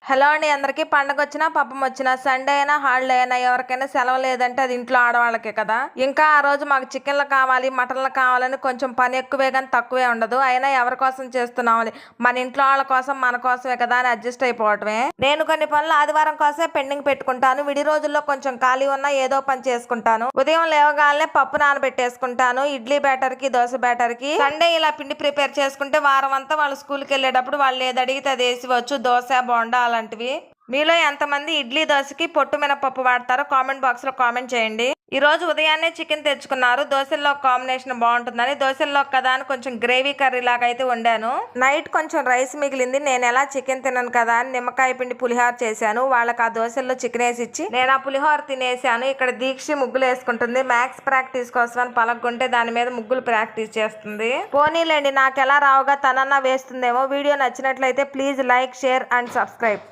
Hello అండి అందరికీ. పండగ వచ్చినా పబ్బం వచ్చినా సండే అయినా హాలిడే అయినా ఎవరికైనా సెలవు లేదంటే అది ఇంట్లో ఆడవాళ్ళకే కదా. ఇంకా ఆ రోజు మాకు చికెన్లు కావాలి మటన్లు కావాలని కొంచెం పని ఎక్కువే కానీ తక్కువే ఉండదు. అయినా ఎవరి కోసం చేస్తున్నామని మన ఇంట్లో వాళ్ళ కోసం మన కోసమే కదా అని అడ్జస్ట్ అయిపోవటమే. నేను కొన్ని పనులు ఆదివారం కోసమే పెండింగ్ పెట్టుకుంటాను. విడి రోజుల్లో కొంచెం ఖాళీ ఉన్నా ఏదో పని చేసుకుంటాను. ఉదయం లేవగానే పప్పు నానబెట్టేసుకుంటాను. ఇడ్లీ బ్యాటర్ కి దోశ బ్యాటర్ కి సండే ఇలా పిండి ప్రిపేర్ చేసుకుంటే వారం అంతా వాళ్ళు స్కూల్కి వెళ్ళేటప్పుడు వాళ్ళు ఏది అడిగితే అది వేసివచ్చు. దోశ బోండా అలాంటివి. మీలో ఎంతమంది ఇడ్లీ దోశకి పొట్టు మినపప్పు వాడతారో కామెంట్ బాక్స్ లో కామెంట్ చేయండి. ఈ రోజు ఉదయాన్నే చికెన్ తెచ్చుకున్నారు. దోశల్లో కాంబినేషన్ బాగుంటుందని దోశల్లో కదా అని కొంచెం గ్రేవీ కర్రీ లాగా అయితే వండాను. నైట్ కొంచెం రైస్ మిగిలింది. నేను ఎలా చికెన్ తినను కదా అని నిమ్మకాయ పిండి పులిహోర చేశాను. వాళ్ళకి ఆ దోశల్లో చికెన్ వేసి ఇచ్చి నేను ఆ పులిహోర తినేసాను. ఇక్కడ దీక్షి ముగ్గులు వేసుకుంటుంది. మ్యాథ్స్ ప్రాక్టీస్ కోసం పలకుంటే దాని మీద ముగ్గులు ప్రాక్టీస్ చేస్తుంది. పోనీలేండి నాకు ఎలా రావుగా తనన్నా వేస్తుందేమో. వీడియో నచ్చినట్లయితే please like share and subscribe.